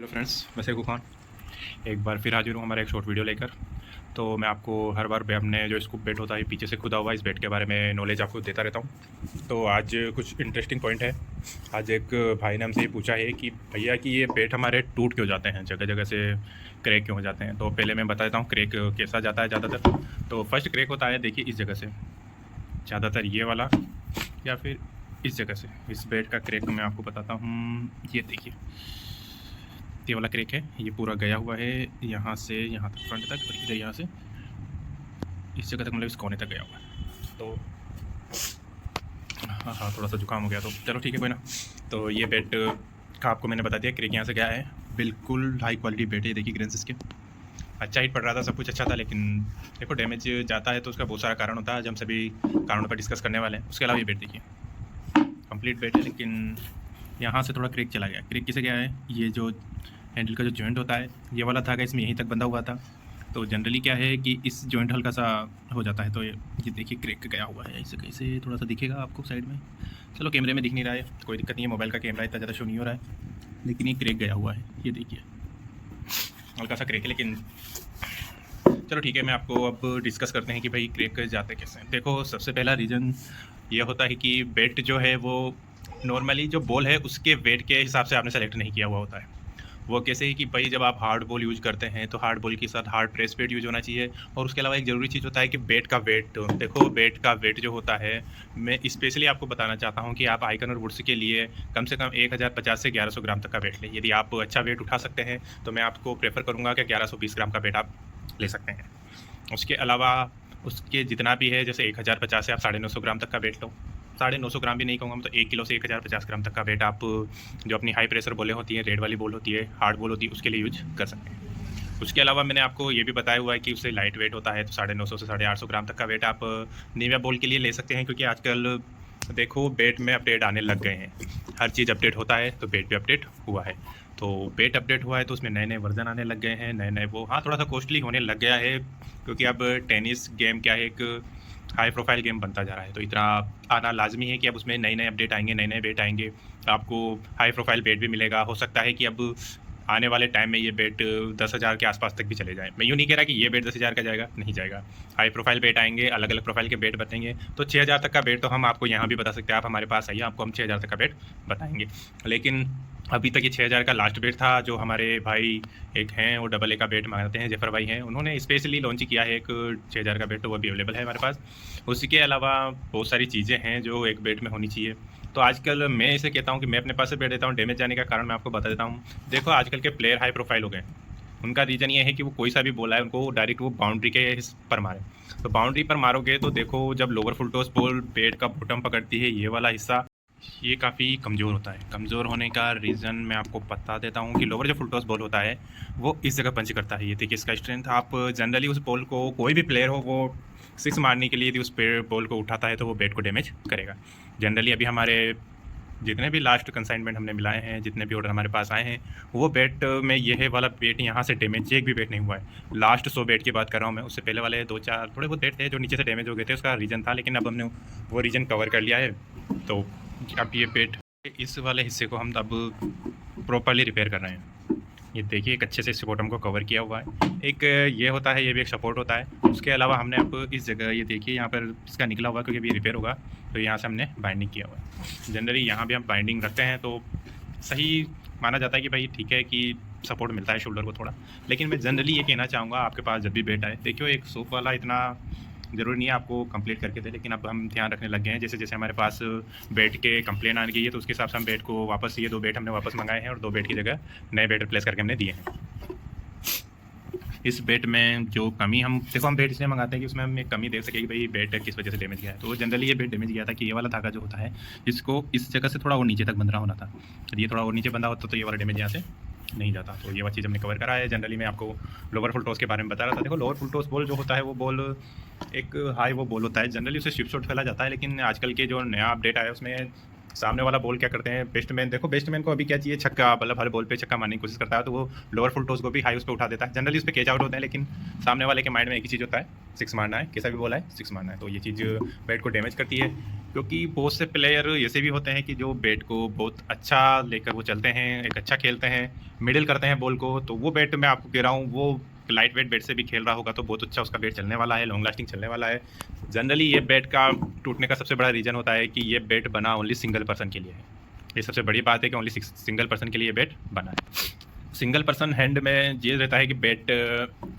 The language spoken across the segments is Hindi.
हेलो फ्रेंड्स, मैं सेकू खान एक बार फिर हाजिर हूँ हमारा एक शॉर्ट वीडियो लेकर। तो मैं आपको हर बार अपने जो स्कूप बेट होता है पीछे से खुदा हुआ इस बेट के बारे में नॉलेज आपको देता रहता हूँ। तो आज कुछ इंटरेस्टिंग पॉइंट है। आज एक भाई ने हमसे ये पूछा है कि भैया कि ये बेट हमारे टूट क्यों जाते हैं, जगह जगह से क्रैक क्यों हो जाते हैं। तो पहले मैं बता देता हूँ क्रैक कैसा जाता है ज़्यादातर। तो फर्स्ट क्रैक होता है, देखिए इस जगह से, ज़्यादातर ये वाला या फिर इस जगह से। इस बेट का क्रैक मैं आपको बताता हूँ, ये देखिए ये वाला क्रैक है, ये पूरा गया हुआ है यहाँ से यहाँ तक, फ्रंट तक, और इधर यहाँ से इस जगह तक, मतलब इस कोने तक गया हुआ है। तो हाँ, थोड़ा सा जुकाम हो गया, तो चलो ठीक है कोई ना। तो ये बेट का आपको मैंने बता दिया, क्रैक यहाँ से गया है। बिल्कुल हाई क्वालिटी बेट है, देखिए ग्रेन्स इसके अच्छा हिट पड़ रहा था, सब कुछ अच्छा था, लेकिन देखो डैमेज जाता है तो उसका बहुत सारा कारण होता है, जो हम सभी कारणों पर डिस्कस करने वाले हैं। उसके अलावा ये बेट देखिए कंप्लीट बेट है, लेकिन यहाँ से थोड़ा क्रैक चला गया। क्रैक किसे गया है, ये जो हैंडल का जो जॉइंट होता है ये वाला धागा इसमें यहीं तक बंधा हुआ था। तो जनरली क्या है कि इस जॉइंट हल्का सा हो जाता है, तो ये देखिए क्रैक गया हुआ है। ऐसे कैसे थोड़ा सा दिखेगा आपको साइड में, चलो कैमरे में दिख नहीं रहा है, कोई दिक्कत नहीं है, मोबाइल का कैमरा इतना ज़्यादा शो नहीं हो रहा है, लेकिन ये क्रैक गया हुआ है, ये देखिए हल्का सा क्रैक है। लेकिन चलो ठीक है, मैं आपको अब डिस्कस करते हैं कि भाई क्रैक जाते कैसे हैं। देखो सबसे पहला रीज़न ये होता है कि बेट जो है वो नॉर्मली जो बॉल है उसके वेट के हिसाब से आपने सेलेक्ट नहीं किया हुआ होता है। वो कैसे है कि भाई जब आप हार्ड बॉल यूज़ करते हैं तो हार्ड बॉल के साथ हार्ड प्रेस वेट यूज़ होना चाहिए। और उसके अलावा एक ज़रूरी चीज़ होता है कि बेट का वेट। देखो बेट का वेट जो होता है, मैं स्पेशली आपको बताना चाहता हूँ कि आप आइकन और वुड्स के लिए कम से कम 1050 से 1100 ग्राम तक का वेट लें। यदि आप अच्छा वेट उठा सकते हैं तो मैं आपको प्रेफर करूँगा कि 1120 ग्राम का वेट आप ले सकते हैं। उसके अलावा उसके जितना भी है, जैसे 1050 से आप 950 ग्राम तक का वेट लो, 950 ग्राम भी नहीं कहूँगा मैं, तो 1 किलो से 1050 ग्राम तक का वेट आप जो अपनी हाई प्रेशर बॉलें होती हैं, रेड वाली बॉल होती है, हार्ड बॉल होती है, उसके लिए यूज कर सकते हैं। उसके अलावा मैंने आपको ये भी बताया हुआ है कि उससे लाइट वेट होता है, तो 950 से 850 ग्राम तक का वेट आप नीविया बॉल के लिए ले सकते हैं। क्योंकि आजकल देखो बेट में अपडेट आने लग गए हैं, हर चीज़ अपडेट होता है, तो बेट भी अपडेट हुआ है। तो बेट अपडेट हुआ है तो उसमें नए नए वर्जन आने लग गए हैं, नए नए वो, हाँ थोड़ा सा कॉस्टली होने लग गया है, क्योंकि अब टेनिस गेम क्या है, एक हाई प्रोफाइल गेम बनता जा रहा है, तो इतना आना लाजमी है कि अब उसमें नए नए अपडेट आएंगे, नए नए बेट आएंगे, आपको हाई प्रोफाइल बेट भी मिलेगा। हो सकता है कि अब आने वाले टाइम में ये बेट 10,000 के आसपास तक भी चले जाए। मैं यूँ नहीं कह रहा कि ये बेट 10,000 का जाएगा, नहीं जाएगा। हाई प्रोफाइल बेट आएंगे, अलग अलग प्रोफाइल के बेट बनेंगे, तो 6,000 तक का बेट तो हम आपको यहाँ भी बता सकते हैं। आप हमारे पास आइए, आपको हम 6,000 तक का बेट बताएंगे। लेकिन अभी तक ये 6,000 का लास्ट बेट था, जो हमारे भाई एक हैं वो डबल ए का बेट मांगते हैं, जेफर भाई हैं, उन्होंने स्पेशली लॉन्च किया है एक 6,000 का बेट, तो वो भी अवेलेबल है हमारे पास। उसके अलावा बहुत सारी चीज़ें हैं जो एक बेट में होनी चाहिए। तो आजकल मैं इसे कहता हूँ कि मैं अपने पास से बेट देता हूँ, डैमेज जाने का कारण मैं आपको बता देता हूँ। देखो आजकल के प्लेयर हाई प्रोफाइल हो गए, उनका रीज़न ये है कि वो कोई सा भी बोला है उनको डायरेक्ट वो बाउंड्री के पर मारे। तो बाउंड्री पर मारोगे तो देखो जब लोअर फुल टॉस बॉल बेट का बॉटम पकड़ती है, ये वाला हिस्सा ये काफ़ी कमज़ोर होता है। कमज़ोर होने का रीज़न मैं आपको बता देता हूँ कि लोअर जो फुल टॉस बॉल होता है वो इस जगह पंच करता है। ये देखिए इसका स्ट्रेंथ। आप जनरली उस बॉल को, कोई भी प्लेयर हो, वो 6 मारने के लिए यदि उस बॉल को उठाता है तो वो बैट को डैमेज करेगा। जनरली अभी हमारे जितने भी लास्ट कंसाइनमेंट हमने मिलाए हैं, जितने भी ऑर्डर हमारे पास आए हैं, वो बैट में ये है वाला बैट यहाँ से डैमेज एक भी बैट नहीं हुआ है। लास्ट 100 बैट की बात कर रहा हूँ मैं, उससे पहले वाले 2-4 थोड़े बहुत बैट थे जो नीचे से डैमेज हो गए थे, उसका रीज़न था, लेकिन अब हमने वो रीज़न कवर कर लिया है। तो अब ये बैट इस वाले हिस्से को हम अब प्रॉपरली रिपेयर कर रहे हैं। ये देखिए एक अच्छे से इस बॉटम को कवर किया हुआ है। एक ये होता है, ये भी एक सपोर्ट होता है। उसके अलावा हमने अब इस जगह ये देखिए यहाँ पर इसका निकला हुआ, क्योंकि अभी रिपेयर होगा, तो यहाँ से हमने बाइंडिंग किया हुआ है। जनरली यहाँ भी हम बाइंडिंग रखते हैं तो सही माना जाता है कि भाई ठीक है कि सपोर्ट मिलता है शोल्डर को थोड़ा। लेकिन मैं जनरली ये कहना चाहूँगा आपके पास जब भी बैट आए, देखियो एक सूप वाला इतना ज़रूरी नहीं है आपको कंप्लीट करके दे, लेकिन अब हम ध्यान रखने लग गए हैं। जैसे जैसे हमारे पास बेट के कंप्लेन आने गई है, तो उसके हिसाब से हम बेट को वापस, ये 2 बेट हमने वापस मंगाए हैं और 2 बेट की जगह नए बेट रिप्लेस करके हमने दिए हैं। इस बेट में जो कमी, हम देखो हम बेट इसलिए मंगाते हैं कि उसमें हम एक कमी देख सकें कि भाई बेट किस वजह से डैमेज गया है। तो जनरली ये बेट डैमेज गया था कि ये वाला धागा जो होता है इसको इस जगह से थोड़ा और नीचे तक बंधना होना था। तो ये थोड़ा और नीचे बंधा होता तो ये वाला डैमेज यहाँ से नहीं जाता। तो ये वाली चीज़ हमने कवर करा है। जनरली मैं आपको लोअर फुल टॉस के बारे में बता रहा था। देखो लोअर फुल टॉस बॉल जो होता है वो बॉल एक हाई वो बॉल होता है, जनरली उसे शिप शॉट खेला जाता है, लेकिन आजकल के जो नया अपडेट आया है उसमें सामने वाला बॉल क्या करते हैं, बेस्टमैन देखो, बेस्टमैन को अभी क्या चाहिए, छक्का, मतलब हर बॉल पे छक्का मारने की कोशिश करता है, तो वो लोअर फुल टॉस को भी हाई उस पर उठा देता है। जनरली उस पर कैच आउट होते हैं, लेकिन सामने वाले के माइंड में एक ही चीज़ होता है, सिक्स मारना है, कैसा भी बॉल है सिक्स मारना है। तो ये चीज़ बैट को डैमेज करती है, क्योंकि बहुत से प्लेयर ऐसे भी होते हैं कि जो बैट को बहुत अच्छा लेकर वो चलते हैं, एक अच्छा खेलते हैं, मिडिल करते हैं बॉल को। तो वो बैट मैं आपको कह रहा हूँ, वो लाइट वेट बैट से भी खेल रहा होगा तो बहुत अच्छा उसका बैट चलने वाला है, लॉन्ग लास्टिंग चलने वाला है। जनरली ये बैट का टूटने का सबसे बड़ा रीज़न होता है कि ये बैट बना ओनली सिंगल पर्सन के लिए है। ये सबसे बड़ी बात है कि ओनली सिंगल पर्सन के लिए ये बैट बना है। सिंगल पर्सन हैंड में ये रहता है कि बैट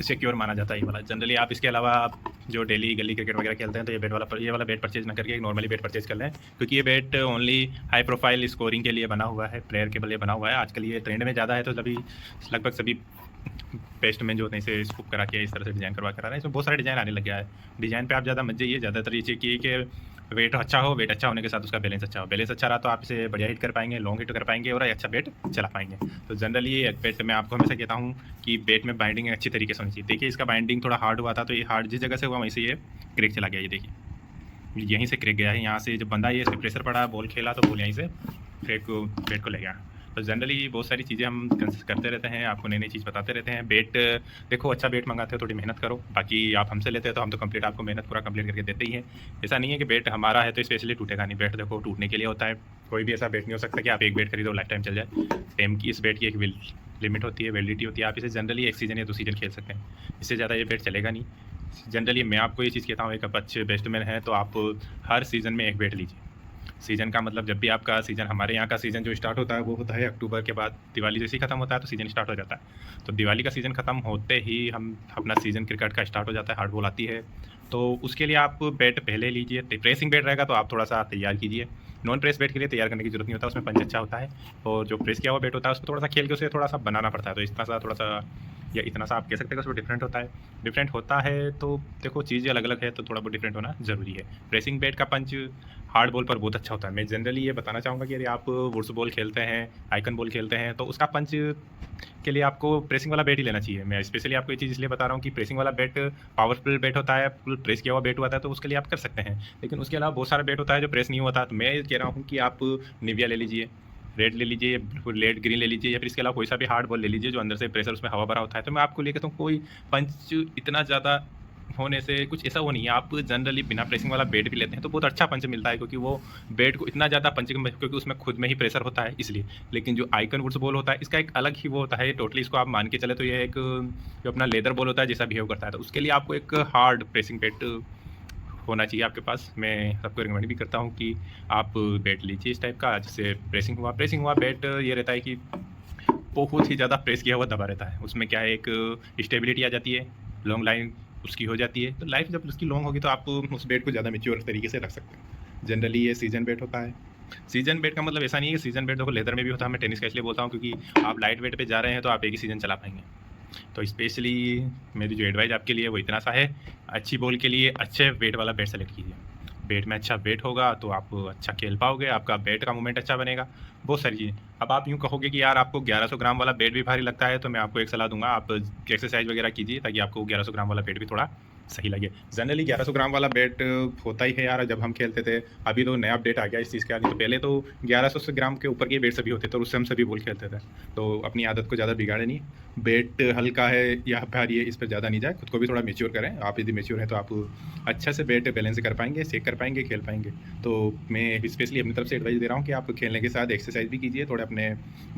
सिक्योर माना जाता है ये वाला। जनरली आप इसके अलावा आप जो डेली गली क्रिकेट वगैरह खेलते हैं तो ये वाला बैट परचेज ना करके एक नॉर्मली बैट परचेज कर लें, क्योंकि ये bat only high profile scoring के लिए बना हुआ है, प्लेयर के लिए बना हुआ है। आजकल ये ट्रेंड में ज़्यादा है, तो सभी लगभग सभी पेस्ट में जो होते हैं इसे स्कूप करा के इस तरह से डिज़ाइन करवा कर आ रहे हैं। इसमें बहुत सारे डिज़ाइन आने लग गया है। डिज़ाइन पे आप ज़्यादा मत जाइए, ज़्यादातर ये चाहिए कि वेट अच्छा हो, वेट अच्छा होने के साथ उसका बैलेंस अच्छा हो। बैलेंस अच्छा रहा तो आप इसे बढ़िया हिट कर पाएंगे, लॉन्ग हिट कर पाएंगे और अच्छा बैट चला पाएंगे। तो जनरली ये बैट मैं आपको हमेशा कहता हूँ कि बैट में बाइंडिंग अच्छी तरीके से होनी चाहिए। देखिए इसका बाइंडिंग थोड़ा हार्ड हुआ था, तो ये हार्ड जिस जगह से हुआ वहीं से ये क्रैक चला गया। ये देखिए यहीं से क्रैक गया है, यहाँ से जब बंदा ये इस पर प्रेशर पड़ा, बॉल खेला तो बॉल यहीं से क्रैक बैट को ले गया। तो जनरली बहुत सारी चीज़ें हम करते रहते हैं, आपको नई नई चीज़ बताते रहते हैं। बैट देखो, अच्छा बैट मंगाते हो थोड़ी मेहनत करो, बाकी आप हमसे लेते हैं तो हम तो कंप्लीट आपको मेहनत पूरा कंप्लीट करके देते ही हैं। ऐसा नहीं है कि बैट हमारा है तो स्पेशली टूटेगा नहीं। बैट देखो टूटने के लिए होता है, कोई भी ऐसा बैट नहीं हो सकता कि आप एक बैट खरीदो लाइफ टाइम चल जाए। टाइम की इस बैट की एक लिमिट होती है, वैलिडिटी होती है। आप इसे जनरली एक सीज़न या 2 सीज़न खेल सकते हैं, इससे ज़्यादा ये बैट चलेगा नहीं। जनरली मैं आपको ये चीज़ कहता हूँ, एक अच्छे बैट्समैन है तो आप हर सीज़न में एक बैट लीजिए। सीज़न का मतलब जब भी आपका सीज़न, हमारे यहाँ का सीज़न जो स्टार्ट होता है वो होता है अक्टूबर के बाद, दिवाली जैसे ही ख़त्म होता है तो सीज़न स्टार्ट हो जाता है। तो दिवाली का सीज़न ख़त्म होते ही हम अपना सीज़न क्रिकेट का स्टार्ट हो जाता है, हार्ड बॉल आती है। तो उसके लिए आप बैट पहले लीजिए। प्रेसिंग बैट रहेगा तो आप थोड़ा सा तैयार कीजिए। नॉन प्रेस बैट के लिए तैयार करने की जरूरत नहीं होता, उसमें पंच अच्छा होता है। और जो प्रेस किया हुआ बैट होता है उसको थोड़ा सा खेल के उसे थोड़ा सा बनाना पड़ता है। तो इतना सा थोड़ा सा या इतना सा आप कह सकते हैं कि उसमें डिफरेंट होता है। डिफरेंट होता है तो देखो चीज़ें अलग अलग है, तो थोड़ा बहुत डिफरेंट होना ज़रूरी है। प्रेसिंग बैट का पंच हार्ड बॉल पर बहुत अच्छा होता है। मैं जनरली ये बताना चाहूँगा कि यदि आप वुड्स बॉल खेलते हैं, आइकन बॉल खेलते हैं, तो उसका पंच के लिए आपको प्रेसिंग वाला बैट ही लेना चाहिए। मैं स्पेशली आपको ये चीज़ इसलिए बता रहा हूँ कि प्रेसिंग वाला बैट पावरफुल बैट होता है, फुल प्रेस किया हुआ बैट होता है, तो उसके लिए आप कर सकते हैं। लेकिन उसके अलावा बहुत सारा बैट होता है जो प्रेस नहीं होता। तो मैं कह रहा हूँ कि आप निविया ले लीजिए, रेड ले लीजिए, रेड ग्रीन ले लीजिए, या फिर इसके अलावा कोई सा भी हार्ड बॉल ले लीजिए जो अंदर से प्रेशर उसमें हवा भरा होता है। तो मैं आपको लेकर तो कोई पंच इतना ज़्यादा होने से कुछ ऐसा वो नहीं है। आप जनरली बिना प्रेसिंग वाला बैट भी लेते हैं तो बहुत अच्छा पंच मिलता है, क्योंकि वो बैट को इतना ज़्यादा पंच, क्योंकि उसमें खुद में ही प्रेशर होता है इसलिए। लेकिन जो आइकन वुड्स बॉल होता है इसका एक अलग ही वो होता है टोटली। इसको आप मान के चले तो ये एक जो अपना लेदर बॉल होता है जैसा बिहेव करता है, तो उसके लिए आपको एक हार्ड प्रेसिंग बैट होना चाहिए आपके पास। मैं सबको रिकमेंड भी करता हूँ कि आप बैट लीजिए इस टाइप का, जिससे प्रेसिंग हुआ बैट ये रहता है कि बहुत ही ज़्यादा प्रेस किया हुआ दबा रहता है। उसमें क्या है, एक स्टेबिलिटी आ जाती है, लॉन्ग लाइन उसकी हो जाती है। तो लाइफ जब उसकी लॉन्ग होगी तो आप उस बैट को ज़्यादा मैच्योर तरीके से रख सकते हैं। जनरली ये सीजन बैट होता है। सीजन बैट का मतलब ऐसा नहीं है कि सीजन बैट देखो लेदर में भी होता है। मैं टेनिस का इसलिए बोलता हूँ क्योंकि आप लाइट वेट पे जा रहे हैं तो आप एक ही सीज़न चला पाएंगे। तो स्पेशली मेरी जो एडवाइस आपके लिए वो इतना सा है, अच्छी बॉल के लिए अच्छे वेट वाला बैट सेलेक्ट कीजिए। बैट में अच्छा वेट होगा तो आप अच्छा खेल पाओगे, आपका बैट का मूवमेंट अच्छा बनेगा, बहुत सारी चीज़ें। अब आप यूँ कहोगे कि यार आपको 1100 ग्राम वाला बैट भी भारी लगता है, तो मैं आपको एक सलाह दूंगा, आप एक्सरसाइज वगैरह कीजिए ताकि आपको 1100 ग्राम वाला बैट भी थोड़ा सही लगे। जनरली 1100 ग्राम वाला बैट होता ही है यार, जब हम खेलते थे। अभी तो नया अपडेट आ गया इस चीज़ का, नहीं तो पहले तो 1100 ग्राम के ऊपर के बैट सभी होते थे और उससे हम सभी बॉल खेलते थे। तो अपनी आदत को ज़्यादा बिगाड़े नहीं, बैट हल्का है या भारी है इस पर ज़्यादा नहीं जाए, खुद को भी थोड़ा मेच्योर करें। आप यदि मेच्योर हैं तो आप अच्छा से बैट बैलेंस कर पाएंगे, सेक कर पाएंगे, खेल पाएंगे। तो मैं स्पेशली अपनी तरफ से एडवाइस दे रहा हूँ कि आप खेलने के साथ एक्सरसाइज भी कीजिए, थोड़े अपने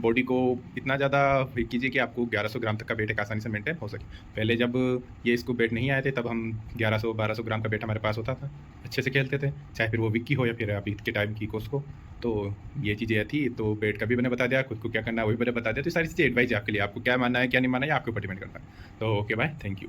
बॉडी को इतना ज़्यादा कीजिए कि आपको 1100 ग्राम तक का बैट एक आसानी से मेंटेन हो सके। पहले जब ये इसको बैट नहीं आए थे तब हम 1100-1200 ग्राम का बैट हमारे पास होता था, अच्छे से खेलते थे, चाहे फिर वो विक्की हो या फिर अभी के टाइम की कोस्को। तो ये चीज़ें थी, तो बैट का भी मैंने बता दिया, खुद को क्या करना है वही मैंने बता दिया। तो सारी चीज़ें एडवाइस है आपके लिए, आपको क्या मानना है क्या नहीं मानना है आपके ऊपर डिपेंड करता है। तो ओके बाय, थैंक यू।